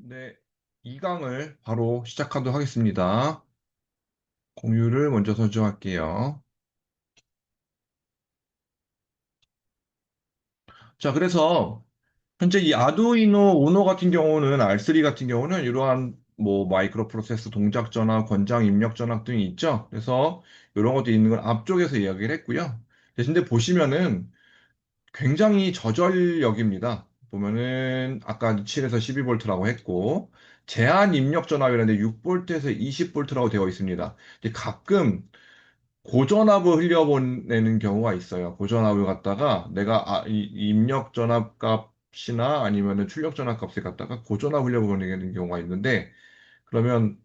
네, 2강을 바로 시작하도록 하겠습니다. 공유를 먼저 설정할게요. 자, 그래서 현재 이 아두이노 우노 같은 경우는 R3 같은 경우는 이러한 뭐 마이크로 프로세서 동작 전압, 권장 입력 전압 등이 있죠. 그래서 이런 것도 있는 건 앞쪽에서 이야기를 했고요. 근데 보시면은 굉장히 저전력입니다. 보면은 아까 7에서 12V라고 했고 제한 입력 전압이라는데 6V에서 20V라고 되어 있습니다. 이제 가끔 고전압을 흘려보내는 경우가 있어요. 고전압을 갖다가 내가 이 입력 전압 값이나 아니면은 출력 전압 값을 갖다가 고전압 흘려보내는 경우가 있는데 그러면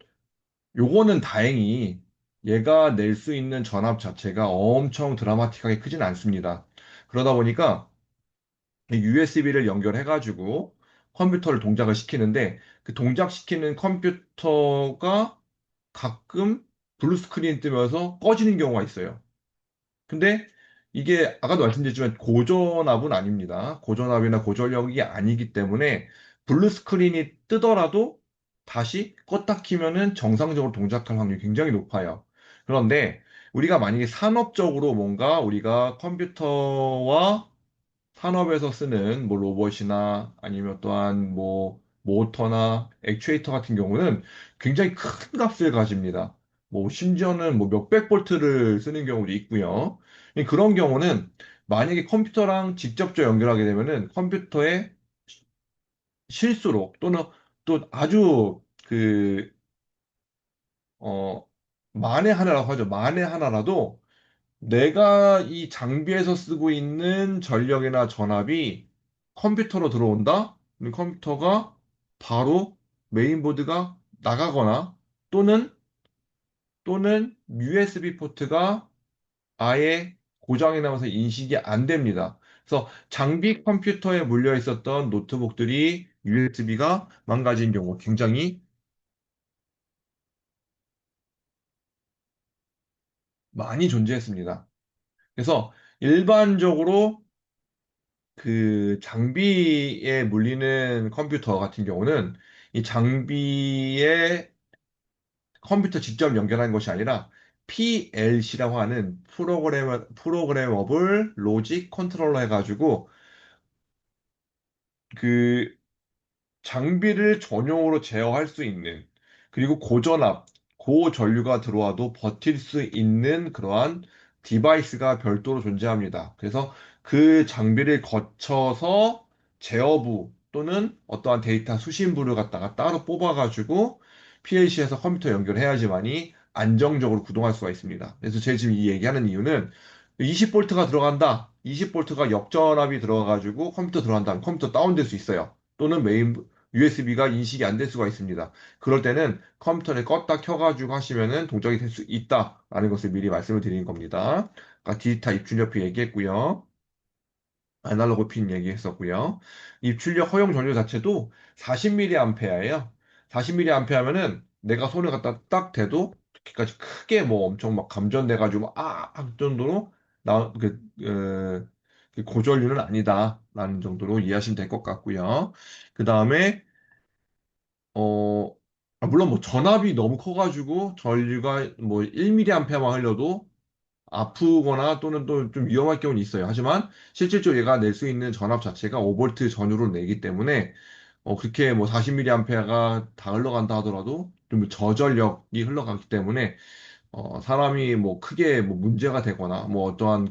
요거는 다행히 얘가 낼 수 있는 전압 자체가 엄청 드라마틱하게 크진 않습니다. 그러다 보니까 USB를 연결해가지고 컴퓨터를 동작을 시키는데 그 동작시키는 컴퓨터가 가끔 블루 스크린 뜨면서 꺼지는 경우가 있어요. 근데 이게 아까도 말씀드렸지만 고전압은 아닙니다. 고전압이나 고전력이 아니기 때문에 블루 스크린이 뜨더라도 다시 껐다 키면은 정상적으로 동작할 확률이 굉장히 높아요. 그런데 우리가 만약에 산업적으로 뭔가 우리가 컴퓨터와 산업에서 쓰는 뭐 로봇이나 아니면 또한 뭐 모터나 액추에이터 같은 경우는 굉장히 큰 값을 가집니다. 뭐 심지어는 뭐 몇백 볼트를 쓰는 경우도 있고요. 그런 경우는 만약에 컴퓨터랑 직접적 연결하게 되면은 컴퓨터에 실수로 또는 또 아주 어, 만에 하나라고 하죠. 만에 하나라도 내가 이 장비에서 쓰고 있는 전력이나 전압이 컴퓨터로 들어온다? 그럼 컴퓨터가 바로 메인보드가 나가거나 또는 USB 포트가 아예 고장이 나면서 인식이 안 됩니다. 그래서 장비 컴퓨터에 물려 있었던 노트북들이 USB가 망가진 경우 굉장히 많이 존재했습니다. 그래서 일반적으로 그 장비에 물리는 컴퓨터 같은 경우는 이 장비에 컴퓨터 직접 연결하는 것이 아니라 PLC라고 하는 프로그래머블 로직 컨트롤러 해가지고 그 장비를 전용으로 제어할 수 있는 그리고 고전압, 고전류가 들어와도 버틸 수 있는 그러한 디바이스가 별도로 존재합니다. 그래서 그 장비를 거쳐서 제어부 또는 어떠한 데이터 수신부를 갖다가 따로 뽑아가지고 PLC에서 컴퓨터 연결해야지만이 안정적으로 구동할 수가 있습니다. 그래서 제가 지금 이 얘기하는 이유는 20V가 들어간다. 20V가 역전압이 들어가가지고 컴퓨터 들어간다면 컴퓨터 다운될 수 있어요. 또는 USB가 인식이 안 될 수가 있습니다. 그럴 때는 컴퓨터를 껐다 켜가지고 하시면은 동작이 될 수 있다라는 것을 미리 말씀을 드리는 겁니다. 아까 디지털 입출력표 얘기했고요. 아날로그 핀 얘기했었고요. 입출력 허용 전류 자체도 40mA예요. 40mA면은 내가 손을 갖다 딱 대도 그렇게까지 크게 뭐 엄청 막 감전돼가지고 할 정도로 그 고전류는 아니다라는 정도로 이해하시면 될 것 같고요. 그 다음에 어, 물론 뭐 전압이 너무 커가지고 전류가 뭐 1mA만 흘려도 아프거나 또는 또 좀 위험할 경우는 있어요. 하지만 실질적으로 얘가 낼 수 있는 전압 자체가 5V 전후로 내기 때문에 그렇게 뭐 40mA가 다 흘러간다 하더라도 좀 저전력이 흘러가기 때문에 사람이 뭐 크게 뭐 문제가 되거나 뭐 어떠한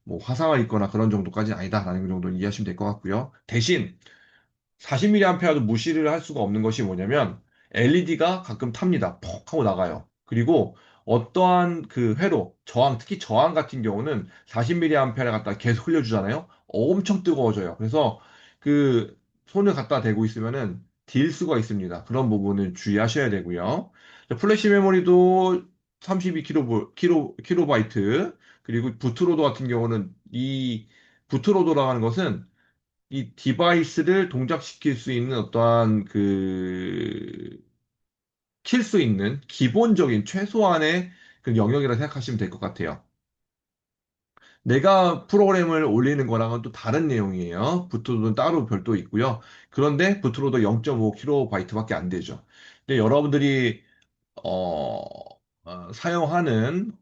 뭐 화상을 입거나 그런 정도까지는 아니다라는 정도 이해하시면 될 것 같고요. 대신 40mA도 무시를 할 수가 없는 것이 뭐냐면 LED가 가끔 탑니다. 퍽 하고 나가요. 그리고 어떠한 그 회로, 저항, 특히 저항 같은 경우는 40mA를 갖다 계속 흘려주잖아요. 엄청 뜨거워져요. 그래서 그 손을 갖다 대고 있으면은 딜 수가 있습니다. 그런 부분을 주의하셔야 되고요. 플래시 메모리도 32kB, 그리고 부트로더 같은 경우는 이 부트로더라고 하는 것은 이 디바이스를 동작시킬 수 있는 어떠한 킬 수 있는 기본적인 최소한의 그 영역이라 생각하시면 될 것 같아요. 내가 프로그램을 올리는 거랑은 또 다른 내용이에요. 부트로는 따로 별도 있고요. 그런데 부트로도 0.5kB밖에 안 되죠. 근데 여러분들이 어, 사용하는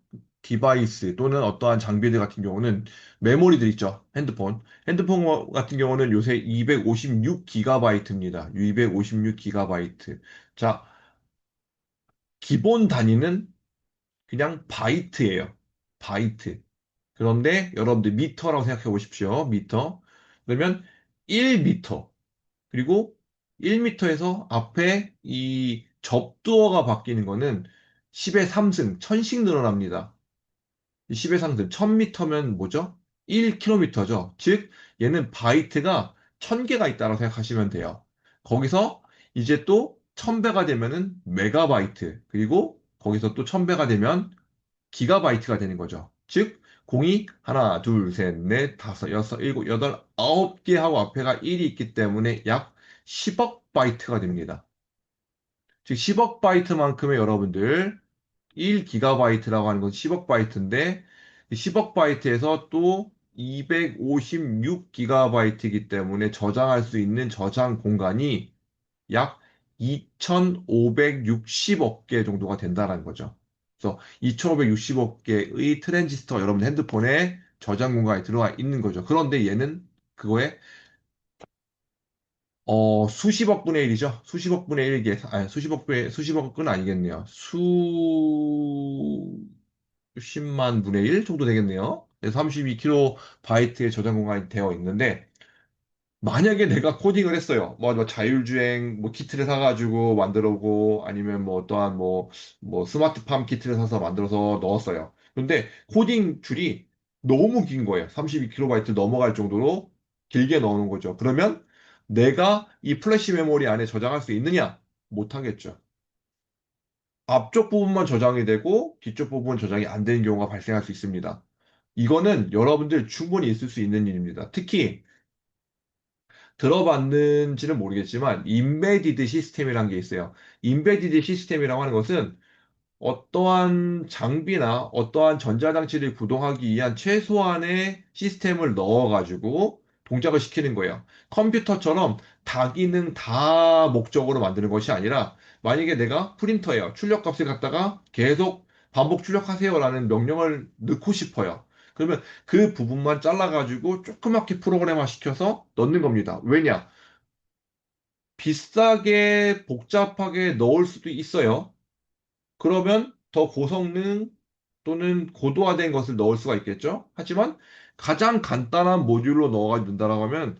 디바이스 또는 어떠한 장비들 같은 경우는 메모리들 있죠. 핸드폰. 핸드폰 같은 경우는 요새 256GB입니다. 256GB. 자, 기본 단위는 그냥 바이트예요. 바이트. 그런데 여러분들 미터라고 생각해 보십시오. 미터. 그러면 1미터. 그리고 1미터에서 앞에 이 접두어가 바뀌는 거는 10의 3승, 1000씩 늘어납니다. 10의 상승, 1000미터면 뭐죠? 1km죠. 즉, 얘는 바이트가 1000개가 있다고 생각하시면 돼요. 거기서 이제 또 1000배가 되면은 메가바이트, 그리고 거기서 또 1000배가 되면 기가바이트가 되는 거죠. 즉, 공이 하나, 둘, 셋, 넷, 다섯, 여섯, 일곱, 여덟, 아홉 개 하고 앞에가 1이 있기 때문에 약 10억 바이트가 됩니다. 즉, 10억 바이트만큼의 여러분들 1기가바이트라고 하는 건 10억 바이트인데 10억 바이트에서 또 256기가바이트이기 때문에 저장할 수 있는 저장 공간이 약 2560억 개 정도가 된다는 거죠. 그래서 2560억 개의 트랜지스터 여러분 핸드폰에 저장 공간에 들어가 있는 거죠. 그런데 얘는 그거에 수십억 분의 1이죠. 수십억 분의 1개, 아니, 수십억은 아니겠네요. 수십만 분의 1 정도 되겠네요. 32kB의 저장 공간이 되어 있는데, 만약에 내가 코딩을 했어요. 뭐 자율주행 뭐 키트를 사가지고 만들어 보고 아니면 뭐 어떠한 뭐 스마트팜 키트를 사서 만들어서 넣었어요. 근데 코딩 줄이 너무 긴 거예요. 32kB 넘어갈 정도로 길게 넣어놓은 거죠. 그러면 내가 이 플래시 메모리 안에 저장할 수 있느냐? 못하겠죠. 앞쪽 부분만 저장이 되고 뒤쪽 부분 저장이 안 되는 경우가 발생할 수 있습니다. 이거는 여러분들 충분히 있을 수 있는 일입니다. 특히 들어봤는지는 모르겠지만 임베디드 시스템이라는 게 있어요. 임베디드 시스템이라고 하는 것은 어떠한 장비나 어떠한 전자장치를 구동하기 위한 최소한의 시스템을 넣어가지고 동작을 시키는 거예요. 컴퓨터처럼 다기능 다 목적으로 만드는 것이 아니라 만약에 내가 프린터예요. 출력값을 갖다가 계속 반복 출력하세요라는 명령을 넣고 싶어요. 그러면 그 부분만 잘라가지고 조그맣게 프로그램화 시켜서 넣는 겁니다. 왜냐? 비싸게 복잡하게 넣을 수도 있어요. 그러면 더 고성능 또는 고도화된 것을 넣을 수가 있겠죠. 하지만 가장 간단한 모듈로 넣어가지고 넣는다라고 하면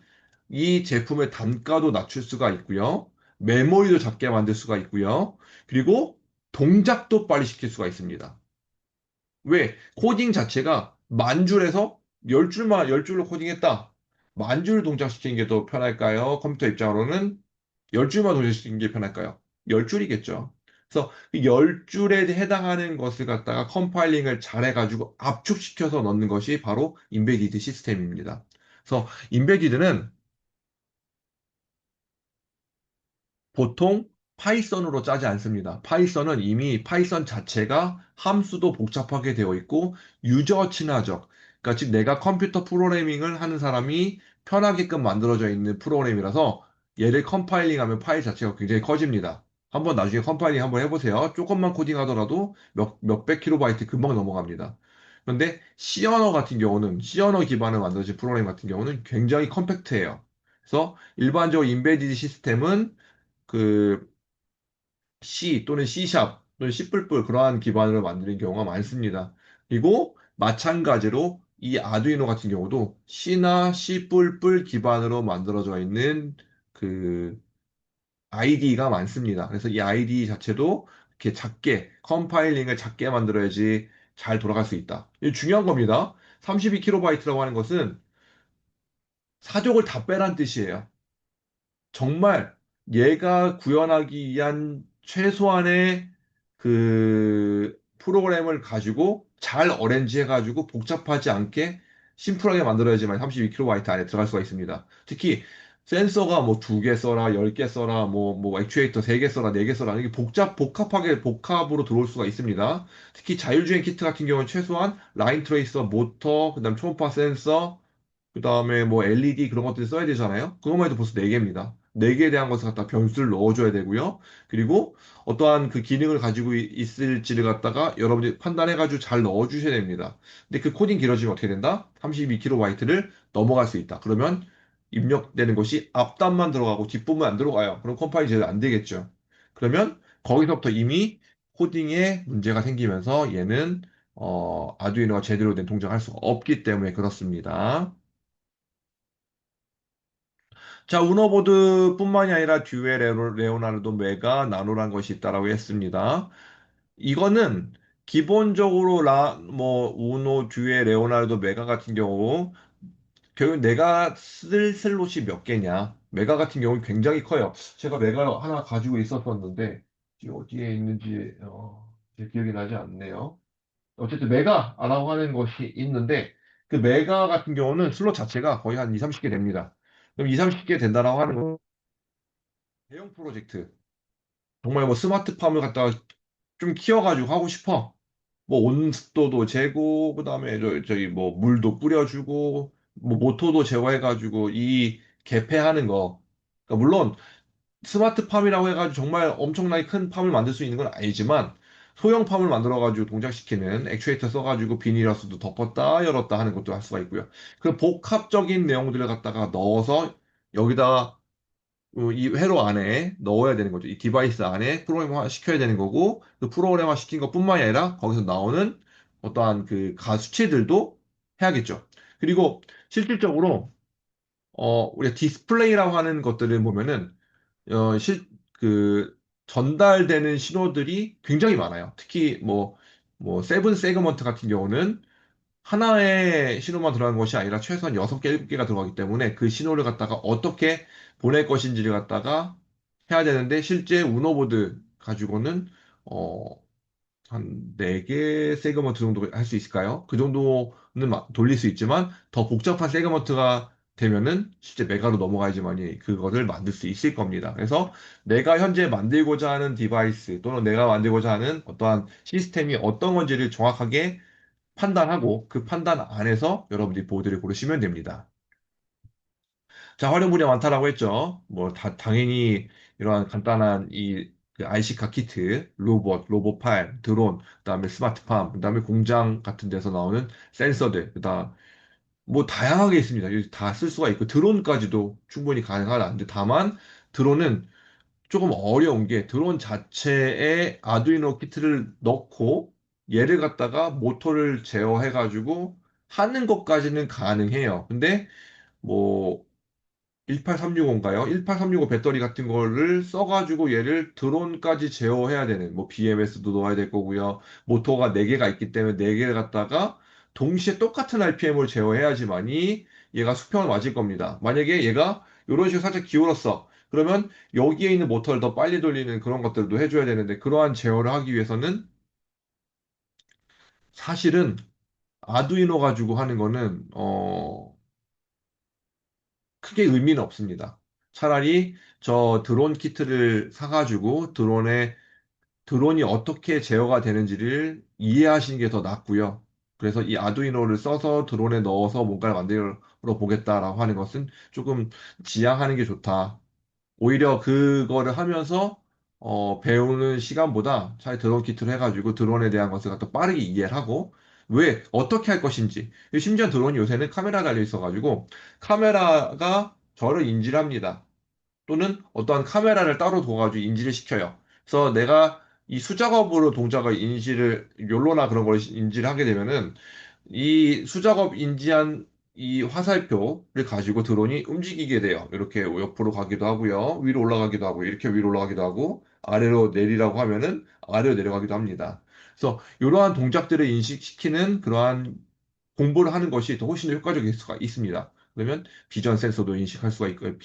이 제품의 단가도 낮출 수가 있고요. 메모리도 작게 만들 수가 있고요. 그리고 동작도 빨리 시킬 수가 있습니다. 왜? 코딩 자체가 만 줄에서 열 줄로 코딩했다. 만 줄 동작시키는 게 더 편할까요? 컴퓨터 입장으로는 열 줄만 동작시키는 게 편할까요? 열 줄이겠죠. 그래서 열 줄에 해당하는 것을 갖다가 컴파일링을 잘 해가지고 압축시켜서 넣는 것이 바로 임베디드 시스템입니다. 그래서 임베디드는 보통 파이썬으로 짜지 않습니다. 파이썬은 이미 파이썬 자체가 함수도 복잡하게 되어 있고 유저 친화적, 그러니까 즉 내가 컴퓨터 프로그래밍을 하는 사람이 편하게끔 만들어져 있는 프로그램이라서 얘를 컴파일링하면 파일 자체가 굉장히 커집니다. 한번 나중에 컴파일링 한번 해보세요. 조금만 코딩하더라도 몇백 킬로바이트 금방 넘어갑니다. 그런데 C 언어 같은 경우는 C 언어 기반을 만들어진 프로그램 같은 경우는 굉장히 컴팩트해요. 그래서 일반적으로 인베디드 시스템은 그 C 또는 C샵 또는 C++ 그러한 기반으로 만드는 경우가 많습니다. 그리고 마찬가지로 이 아두이노 같은 경우도 C나 C++ 기반으로 만들어져 있는 그 IDE가 많습니다. 그래서 이 IDE 자체도 이렇게 작게 컴파일링을 작게 만들어야지 잘 돌아갈 수 있다. 이게 중요한 겁니다. 32kB라고 하는 것은 사족을 다 빼란 뜻이에요. 정말 얘가 구현하기 위한 최소한의 그 프로그램을 가지고 잘 어렌지 해가지고 복잡하지 않게 심플하게 만들어야지만 32kB 안에 들어갈 수가 있습니다. 특히 센서가 뭐 두 개 써라, 열 개 써라, 뭐 액추에이터 세 개 써라, 네 개 써라. 이게 복합하게 복합으로 들어올 수가 있습니다. 특히 자율주행 키트 같은 경우는 최소한 라인 트레이서, 모터, 그다음 초음파 센서, 그다음에 뭐 LED 그런 것들 써야 되잖아요. 그것만 해도 벌써 네개입니다. 네개에 대한 것을 갖다 변수를 넣어줘야 되고요. 그리고 어떠한 그 기능을 가지고 있을지를 갖다가 여러분들이 판단해가지고 잘 넣어주셔야 됩니다. 근데 그 코딩 길어지면 어떻게 된다? 32kB를 넘어갈 수 있다. 그러면 입력되는 것이 앞단만 들어가고 뒷부분 안 들어가요. 그럼 컴파일이 제대로 안 되겠죠. 그러면 거기서부터 이미 코딩에 문제가 생기면서 얘는 아두이노가 제대로 된 동작을 할 수가 없기 때문에 그렇습니다. 자, 우노보드뿐만이 아니라 듀에 레오나르도 메가 나노란 것이 있다라고 했습니다. 이거는 기본적으로 뭐 우노 듀에 레오나르도 메가 같은 경우 결국 내가 쓸 슬롯이 몇 개냐. 메가 같은 경우는 굉장히 커요. 제가 메가 하나 가지고 있었었는데 어디에 있는지 제 기억이 나지 않네요. 어쨌든 메가라고 하는 것이 있는데 그 메가 같은 경우는 슬롯 자체가 거의 한 2, 30개 됩니다. 그럼 2, 30개 된다라고 하는 건 대형 프로젝트. 정말 뭐 스마트팜을 갖다가 좀 키워가지고 하고 싶어. 뭐 온습도도 재고, 그다음에 저기 뭐 물도 뿌려주고, 뭐 모토도 제어해가지고 이 개폐하는 거. 그러니까 물론 스마트팜이라고 해가지고 정말 엄청나게 큰 팜을 만들 수 있는 건 아니지만 소형 팜을 만들어가지고 동작시키는 액추에이터 써가지고 비닐하우스도 덮었다 열었다 하는 것도 할 수가 있고요. 그 복합적인 내용들을 갖다가 넣어서 여기다 이 회로 안에 넣어야 되는 거죠. 이 디바이스 안에 프로그램화 시켜야 되는 거고, 그 프로그램화 시킨 것뿐만이 아니라 거기서 나오는 어떠한 그 가수치들도 해야겠죠. 그리고 실질적으로, 우리가 디스플레이라고 하는 것들을 보면은, 그, 전달되는 신호들이 굉장히 많아요. 특히 뭐, 세븐 세그먼트 같은 경우는 하나의 신호만 들어가는 것이 아니라 최소한 6개, 7개가 들어가기 때문에 그 신호를 갖다가 어떻게 보낼 것인지를 갖다가 해야 되는데 실제 우노보드 가지고는 어, 한 4개 세그먼트 정도 할 수 있을까요? 그 정도는 돌릴 수 있지만 더 복잡한 세그먼트가 되면은 실제 메가로 넘어가야지만이 그거를 만들 수 있을 겁니다. 그래서 내가 현재 만들고자 하는 디바이스 또는 내가 만들고자 하는 어떠한 시스템이 어떤 건지를 정확하게 판단하고 그 판단 안에서 여러분들이 보드를 고르시면 됩니다. 자, 활용 분야 많다라고 했죠. 뭐, 당연히 이러한 간단한 그 IC카 키트, 로봇 파일, 드론, 그다음에 스마트팜, 그다음에 공장 같은 데서 나오는 센서들, 그다음 뭐 다양하게 있습니다. 다 쓸 수가 있고 드론까지도 충분히 가능하다는데 다만 드론은 조금 어려운 게 드론 자체에 아두이노 키트를 넣고 얘를 갖다가 모터를 제어해가지고 하는 것까지는 가능해요. 근데 뭐 18365인가요? 18365 배터리 같은 거를 써가지고 얘를 드론까지 제어해야 되는 뭐 BMS도 넣어야 될 거고요. 모터가 4개가 있기 때문에 4개를 갖다가 동시에 똑같은 RPM을 제어해야지만이 얘가 수평을 맞을 겁니다. 만약에 얘가 이런 식으로 살짝 기울었어. 그러면 여기에 있는 모터를 더 빨리 돌리는 그런 것들도 해줘야 되는데 그러한 제어를 하기 위해서는 사실은 아두이노 가지고 하는 거는 크게 의미는 없습니다. 차라리 저 드론 키트를 사가지고 드론이 어떻게 제어가 되는지를 이해하시는 게 더 낫고요. 그래서 이 아두이노를 써서 드론에 넣어서 뭔가를 만들어 보겠다라고 하는 것은 조금 지양하는 게 좋다. 오히려 그거를 하면서 배우는 시간보다 차라리 드론 키트를 해가지고 드론에 대한 것을 갖다 빠르게 이해를 하고 왜 어떻게 할 것인지 심지어 드론이 요새는 카메라 달려 있어가지고 카메라가 저를 인지를 합니다. 또는 어떠한 카메라를 따로 둬가지고 인지를 시켜요. 그래서 내가 이 수작업으로 동작을 욜로나 그런 걸 인지를 하게 되면은 이 수작업 인지한 이 화살표를 가지고 드론이 움직이게 돼요. 이렇게 옆으로 가기도 하고요. 위로 올라가기도 하고, 이렇게 위로 올라가기도 하고, 아래로 내리라고 하면은 아래로 내려가기도 합니다. 그래서 이러한 동작들을 인식시키는 그러한 공부를 하는 것이 더 훨씬 더 효과적일 수가 있습니다. 그러면 비전 센서도 인식할 수가 있고요.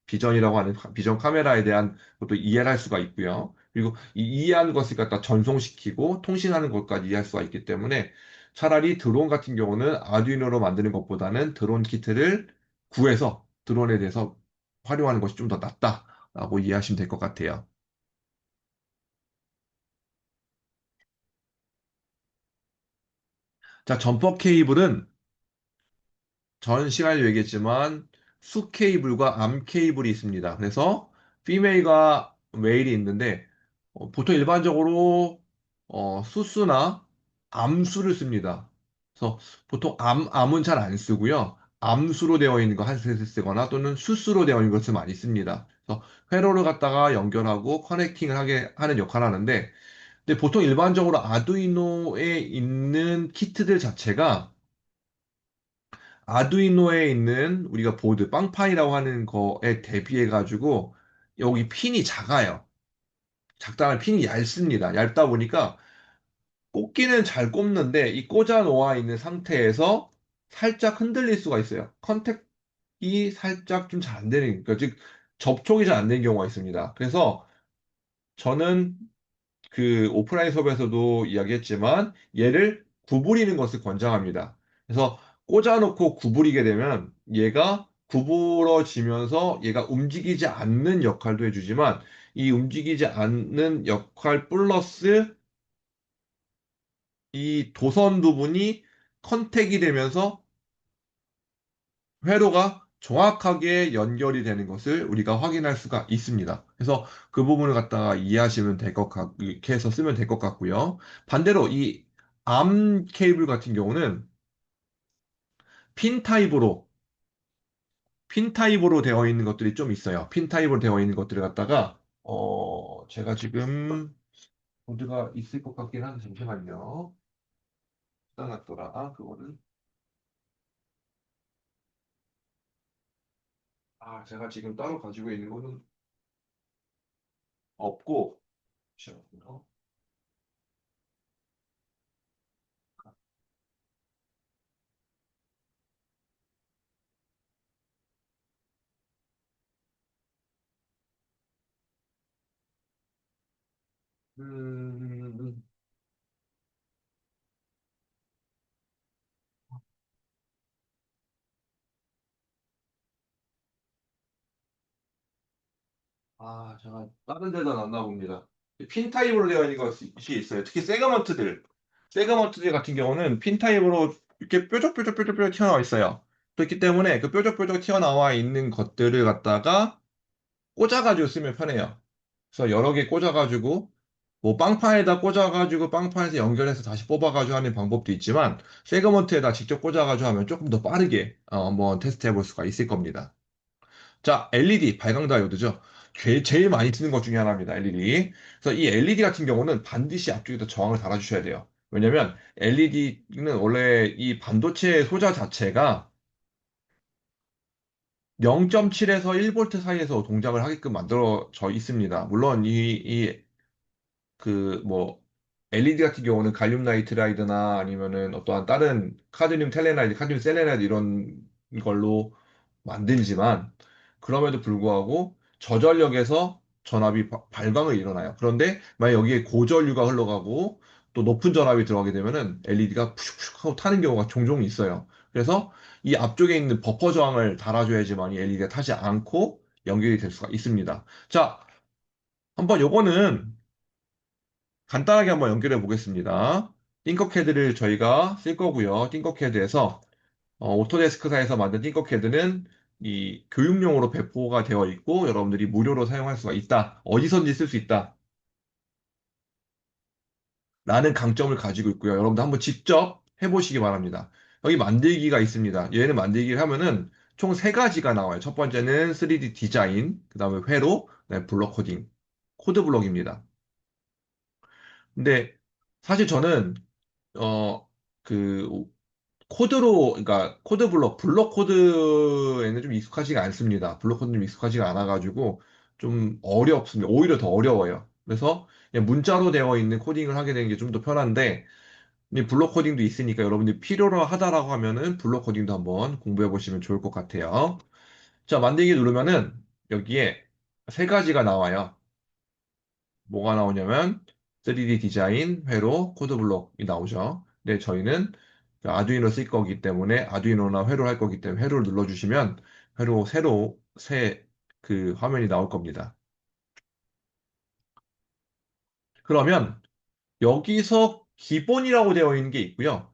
비전이라고 하는 비전 카메라에 대한 것도 이해를 할 수가 있고요. 그리고 이 이해하는 것을 갖다 전송시키고 통신하는 것까지 이해할 수가 있기 때문에 차라리 드론 같은 경우는 아두이노로 만드는 것보다는 드론 키트를 구해서 드론에 대해서 활용하는 것이 좀 더 낫다라고 이해하시면 될 것 같아요. 자, 점퍼 케이블은 전 시간에도 얘기했지만 수 케이블과 암 케이블이 있습니다. 그래서 피메일과 메일이 있는데 보통 일반적으로 수수나 암수를 씁니다. 그래서 보통 암은 잘 안 쓰고요. 암수로 되어 있는 거 한 셋을 쓰거나 또는 수수로 되어 있는 것을 많이 씁니다. 그래서 회로를 갖다가 연결하고 커넥팅을 하게 하는 역할을 하는데 근데 보통 일반적으로 아두이노에 있는 키트들 자체가 아두이노에 있는 우리가 보드, 빵판이라고 하는 거에 대비해 가지고 여기 핀이 작아요. 작다면 핀이 얇습니다. 얇다 보니까 꽂기는 잘 꼽는데 이 꽂아 놓아 있는 상태에서 살짝 흔들릴 수가 있어요. 컨택이 살짝 좀 잘 안 되는, 그러니까 즉 접촉이 잘 안 되는 경우가 있습니다. 그래서 저는 그 오프라인 수업에서도 이야기했지만 얘를 구부리는 것을 권장합니다. 그래서 꽂아놓고 구부리게 되면 얘가 구부러지면서 얘가 움직이지 않는 역할도 해주지만 이 움직이지 않는 역할 플러스 이 도선 부분이 컨택이 되면서 회로가 정확하게 연결이 되는 것을 우리가 확인할 수가 있습니다. 그래서 그 부분을 갖다가 이해하시면 될 것 같, 이렇게 해서 쓰면 될 것 같고요. 반대로 이 암 케이블 같은 경우는 핀 타입으로, 핀 타입으로 되어 있는 것들이 좀 있어요. 핀 타입으로 되어 있는 것들을 갖다가, 제가 지금 보드가 있을 것 같긴 한데, 잠시만요. 떠났더라, 그거는. 제가 지금 따로 가지고 있는 거는 없고, 잠시만요. 음, 제가 다른 데다 놨나 봅니다. 핀 타입으로 되어 있는 것이 있어요. 특히 세가먼트들 같은 경우는 핀 타입으로 이렇게 뾰족뾰족 튀어나와 있어요. 그렇기 때문에 그 뾰족뾰족 튀어나와 있는 것들을 갖다가 꽂아가지고 쓰면 편해요. 그래서 여러 개 꽂아가지고 뭐 빵판에다 꽂아가지고 빵판에서 연결해서 다시 뽑아가지고 하는 방법도 있지만 세그먼트에다 직접 꽂아가지고 하면 조금 더 빠르게 한번 테스트 해볼 수가 있을 겁니다. 자, LED 발광 다이오드죠. 제일 많이 쓰는 것 중에 하나입니다. LED. 그래서 이 LED 같은 경우는 반드시 앞쪽에다 저항을 달아주셔야 돼요. 왜냐면 LED는 원래 이 반도체 소자 자체가 0.7에서 1볼트 사이에서 동작을 하게끔 만들어져 있습니다. 물론 뭐, LED 같은 경우는 갈륨 나이트라이드나 아니면은 어떠한 다른 카드�itium 텔레나이드, 카드뮴 셀레나이드 이런 걸로 만들지만, 그럼에도 불구하고 저전력에서 전압이 발광을 일어나요. 그런데 만약 여기에 고전류가 흘러가고 또 높은 전압이 들어가게 되면은 LED가 푸슉푸슉 하고 타는 경우가 종종 있어요. 그래서 이 앞쪽에 있는 버퍼 저항을 달아줘야지만 이 LED가 타지 않고 연결이 될 수가 있습니다. 자, 한번 요거는 간단하게 한번 연결해 보겠습니다. 띵커캐드를 저희가 쓸 거고요. 띵커캐드에서 오토데스크사에서 만든 띵커캐드는 이 교육용으로 배포가 되어 있고 여러분들이 무료로 사용할 수가 있다. 어디서든지 쓸 수 있다. 라는 강점을 가지고 있고요. 여러분들 한번 직접 해보시기 바랍니다. 여기 만들기가 있습니다. 얘는 만들기를 하면은 총 세 가지가 나와요. 첫 번째는 3D 디자인, 그 다음에 회로, 그다음에 블록 코딩, 코드 블록입니다. 근데 사실 저는 어, 그, 그러니까 블록 코드에는 좀 익숙하지가 않습니다. 블록 코드는 좀 익숙하지가 않아가지고 좀 어렵습니다. 오히려 더 어려워요. 그래서 그냥 문자로 되어 있는 코딩을 하게 되는 게 좀 더 편한데, 이 블록 코딩도 있으니까 여러분들이 필요로 하다라고 하면은 블록 코딩도 한번 공부해 보시면 좋을 것 같아요. 자, 만들기 누르면은 여기에 세 가지가 나와요. 뭐가 나오냐면 3D 디자인, 회로, 코드 블록이 나오죠. 근데 저희는 아두이노 쓸 거기 때문에 아두이노나 회로 할 거기 때문에 회로를 눌러주시면 새로 새 그 화면이 나올 겁니다. 그러면 여기서 기본이라고 되어 있는 게 있고요.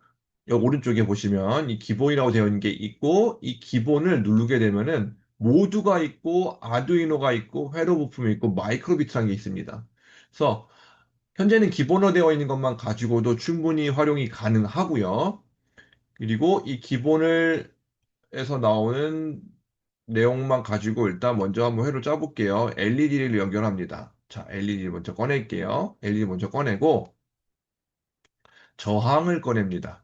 여기 오른쪽에 보시면 이 기본이라고 되어 있는 게 있고 이 기본을 누르게 되면은 모두가 있고 아두이노가 있고 회로 부품이 있고 마이크로비트라는 게 있습니다. 그래서 현재는 기본으로 되어 있는 것만 가지고도 충분히 활용이 가능하고요. 그리고 이 기본을 에서 나오는 내용만 가지고 일단 먼저 한번 회로 짜볼게요. LED를 연결합니다. 자, LED 먼저 꺼낼게요. LED 먼저 꺼내고 저항을 꺼냅니다.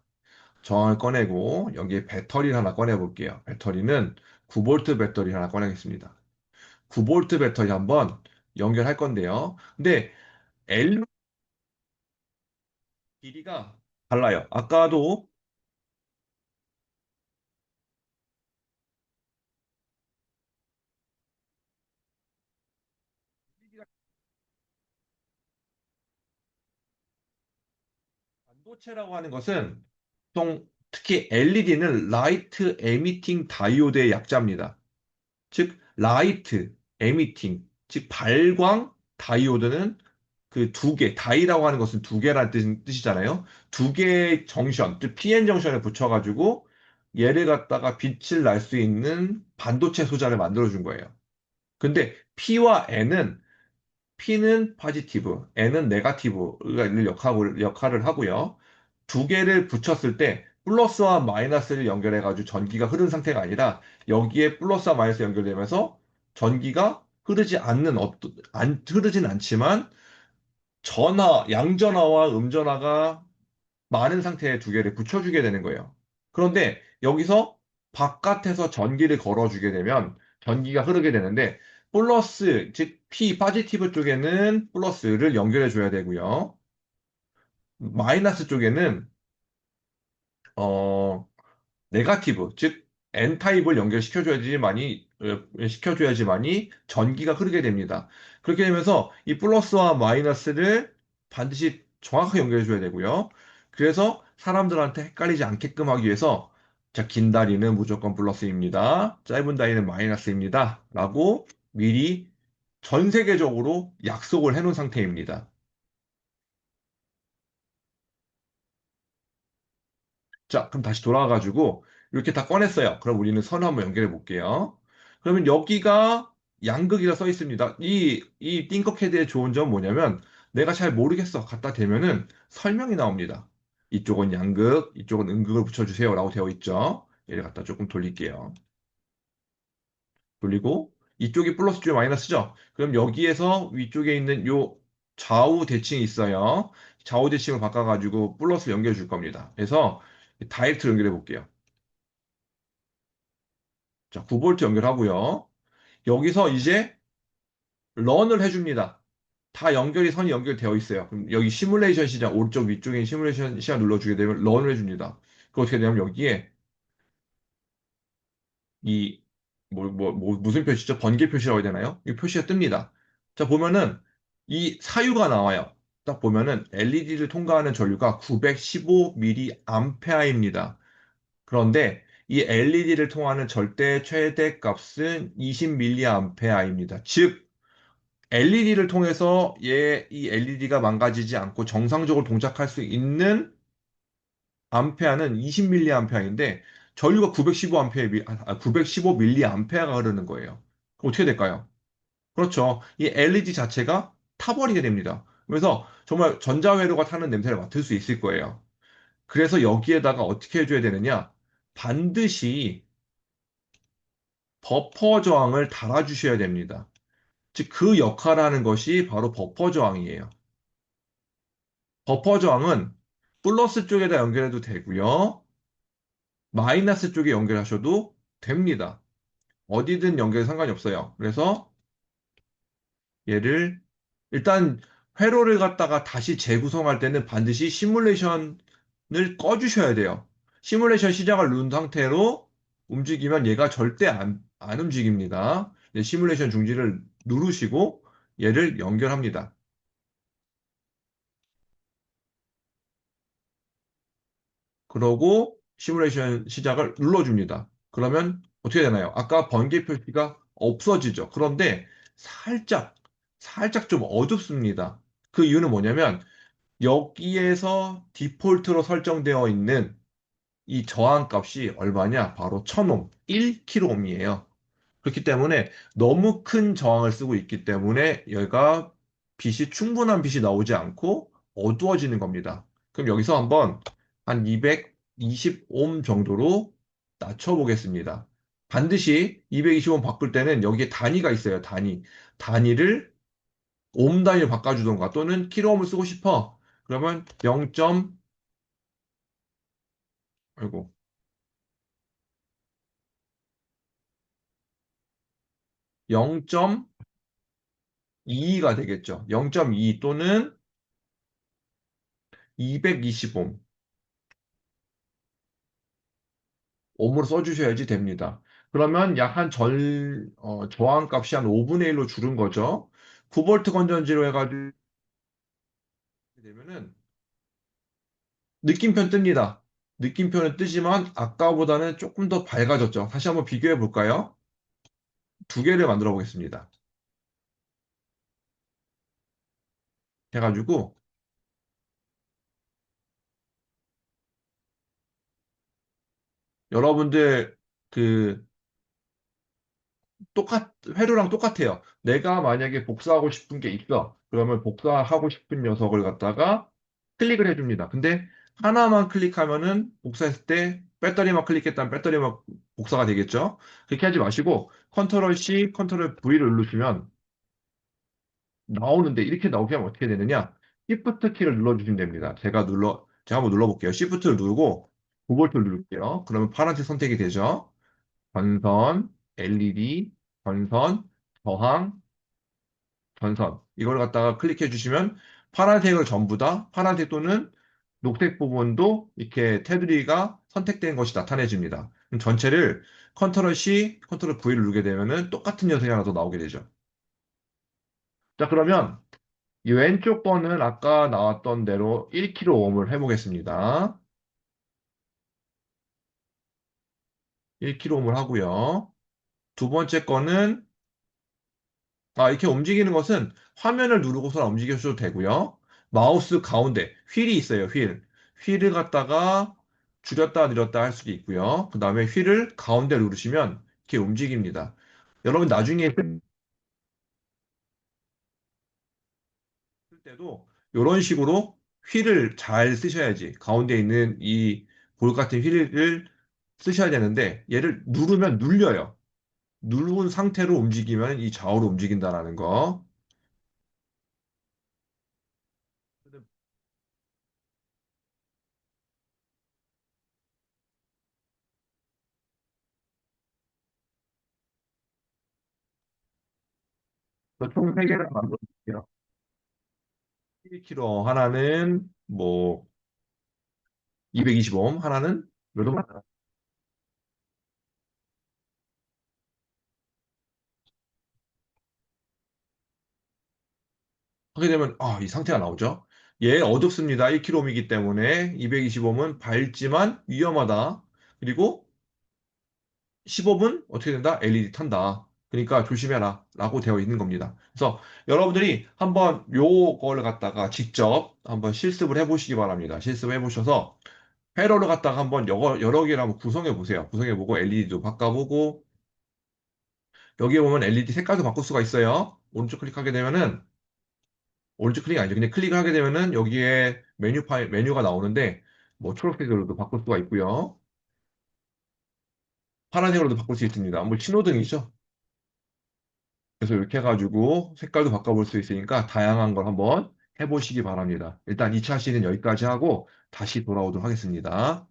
저항을 꺼내고 여기에 배터리를 하나 꺼내 볼게요. 배터리는 9V 배터리 하나 꺼내겠습니다. 9V 배터리 한번 연결할 건데요. 근데 L 길이가 달라요. 아까도 반도체라고 하는 것은 보통 특히 LED는 라이트 에미팅 다이오드의 약자입니다. 즉 라이트 에미팅 즉 발광 다이오드는 그 두 개, 다이라고 하는 것은 두 개라는 뜻이잖아요. 두 개의 정션, 즉 PN 정션을 붙여가지고 얘를 갖다가 빛을 날 수 있는 반도체 소자를 만들어준 거예요. 근데 P와 P는 포지티브, N은 네가티브를 역할을 하고요. 두 개를 붙였을 때 플러스와 마이너스를 연결해가지고 전기가 흐르는 상태가 아니라 여기에 플러스와 마이너스 연결되면서 전기가 흐르진 않지만 양전하와 음전하가 많은 상태의 두 개를 붙여주게 되는 거예요. 그런데 여기서 바깥에서 전기를 걸어주게 되면 전기가 흐르게 되는데 즉 P 포지티브 쪽에는 플러스를 연결해 줘야 되고요. 마이너스 쪽에는 어 네가티브, 즉 N타입을 시켜줘야지만이 전기가 흐르게 됩니다. 그렇게 되면서 이 플러스와 마이너스를 반드시 정확하게 연결해줘야 되고요. 그래서 사람들한테 헷갈리지 않게끔 하기 위해서 자, 긴 다리는 무조건 플러스입니다. 짧은 다리는 마이너스입니다. 라고 미리 전 세계적으로 약속을 해놓은 상태입니다. 자, 그럼 다시 돌아와가지고 이렇게 다 꺼냈어요. 그럼 우리는 선을 한번 연결해 볼게요. 그러면 여기가 양극이라 써 있습니다. 이 띵커캐드의 좋은 점은 뭐냐면 내가 잘 모르겠어. 갖다 대면은 설명이 나옵니다. 이쪽은 양극, 이쪽은 음극을 붙여주세요. 라고 되어 있죠. 얘를 갖다 조금 돌릴게요. 돌리고 이쪽이 플러스 쪽이 마이너스죠. 그럼 여기에서 위쪽에 있는 요 좌우 대칭이 있어요. 좌우 대칭을 바꿔가지고 플러스 연결해 줄 겁니다. 그래서 다이렉트 연결해 볼게요. 자, 9V 연결하고요. 여기서 이제 런을 해줍니다. 선이 연결되어 있어요. 그럼 여기 시뮬레이션 시작, 오른쪽 위쪽에 시뮬레이션 시작 눌러주게 되면 런을 해줍니다. 그 어떻게 되냐면 여기에 이, 무슨 표시죠? 번개 표시라고 해야 되나요? 이 표시가 뜹니다. 자, 보면은 이 사유가 나와요. 딱 보면은 LED를 통과하는 전류가 915mA입니다. 그런데 이 LED를 통하는 절대 최대 값은 20mA입니다. 즉, LED를 통해서 이 LED가 망가지지 않고 정상적으로 동작할 수 있는 암페아는 20mA인데 전류가 915mA가 흐르는 거예요. 그럼 어떻게 될까요? 그렇죠. 이 LED 자체가 타버리게 됩니다. 그래서 정말 전자회로가 타는 냄새를 맡을 수 있을 거예요. 그래서 여기에다가 어떻게 해줘야 되느냐? 반드시 버퍼 저항을 달아주셔야 됩니다. 즉, 그 역할을 하는 것이 바로 버퍼 저항이에요. 버퍼 저항은 플러스 쪽에다 연결해도 되고요. 마이너스 쪽에 연결하셔도 됩니다. 어디든 연결 상관이 없어요. 그래서 얘를 일단 회로를 갖다가 다시 재구성할 때는 반드시 시뮬레이션을 꺼주셔야 돼요. 시뮬레이션 시작을 누른 상태로 움직이면 얘가 절대 안 움직입니다. 네, 시뮬레이션 중지를 누르시고 얘를 연결합니다. 그러고 시뮬레이션 시작을 눌러줍니다. 그러면 어떻게 되나요? 아까 번개 표시가 없어지죠. 그런데 살짝, 살짝 좀 어둡습니다. 그 이유는 뭐냐면 여기에서 디폴트로 설정되어 있는 이 저항값이 얼마냐? 바로 1000옴, 1kΩ이에요. 그렇기 때문에 너무 큰 저항을 쓰고 있기 때문에 얘가 충분한 빛이 나오지 않고 어두워지는 겁니다. 그럼 여기서 한번 한 220옴 정도로 낮춰보겠습니다. 반드시 220옴 바꿀 때는 여기에 단위가 있어요. 단위. 단위를 옴 단위로 바꿔주던가 또는 킬로옴을 쓰고 싶어. 그러면 0. 아이고, 0.2가 되겠죠. 0.2 또는 220옴. 옴으로 써주셔야지 됩니다. 그러면 약 한 저항값이 한 5분의 1로 줄은 거죠. 9볼트 건전지로 해가지고 되면은 느낌표 뜹니다. 느낌표는 뜨지만 아까보다는 조금 더 밝아졌죠. 다시 한번 비교해 볼까요? 두 개를 만들어 보겠습니다. 해가지고 여러분들 그 회로랑 똑같아요. 내가 만약에 복사하고 싶은 게 있어. 그러면 복사하고 싶은 녀석을 갖다가 클릭을 해줍니다. 근데 하나만 클릭하면은 복사했을 때 배터리만 클릭했다면 배터리만 복사가 되겠죠? 그렇게 하지 마시고 컨트롤 C, 컨트롤 V를 누르시면 나오는데 이렇게 나오게 하면 어떻게 되느냐? Shift 키를 눌러주시면 됩니다. 제가 한번 눌러볼게요. Shift를 누르고 9볼트를 누를게요. 그러면 파란색 선택이 되죠? 전선, LED, 전선, 저항, 전선. 이걸 갖다가 클릭해 주시면 파란색을 전부 다 파란색 또는 녹색 부분도 이렇게 테두리가 선택된 것이 나타내집니다. 그럼 전체를 컨트롤 C, 컨트롤 V를 누르게 되면은 똑같은 녀석이 하나 더 나오게 되죠. 자, 그러면 이 왼쪽 거는 아까 나왔던 대로 1kΩ을 해보겠습니다. 1kΩ을 하고요. 두 번째 거는 이렇게 움직이는 것은 화면을 누르고서 움직여줘도 되고요. 마우스 가운데 휠이 있어요, 휠. 휠을 갖다가 줄였다 내렸다 할 수도 있고요. 그 다음에 휠을 가운데 누르시면 이렇게 움직입니다. 여러분 나중에 쓸 때도 이런 식으로 휠을 잘 쓰셔야지. 가운데 있는 이 볼 같은 휠을 쓰셔야 되는데 얘를 누르면 눌려요. 누른 상태로 움직이면 이 좌우로 움직인다라는 거. 총 3개를 만들어 볼게요. 1kg 하나는 뭐 225옴 하나는 몇 옴? 하게 되면 이 상태가 나오죠. 얘 어둡습니다. 1kg이기 때문에 225옴은 밝지만 위험하다. 그리고 15분 어떻게 된다? LED 탄다. 그러니까 조심해라. 라고 되어 있는 겁니다. 그래서 여러분들이 한번 요걸 갖다가 직접 한번 실습을 해보시기 바랍니다. 실습을 해보셔서 회로를 갖다가 한번 여러 개를 한번 구성해 보세요. 구성해 보고 LED도 바꿔보고 여기에 보면 LED 색깔도 바꿀 수가 있어요. 오른쪽 클릭하게 되면은 오른쪽 클릭 아니죠. 그냥 클릭을 하게 되면은 여기에 메뉴가 나오는데 뭐 초록색으로도 바꿀 수가 있고요. 파란색으로도 바꿀 수 있습니다. 뭐 신호등이죠. 그래서 이렇게 해가지고 색깔도 바꿔볼 수 있으니까 다양한 걸 한번 해보시기 바랍니다. 일단 2차 시는 여기까지 하고 다시 돌아오도록 하겠습니다.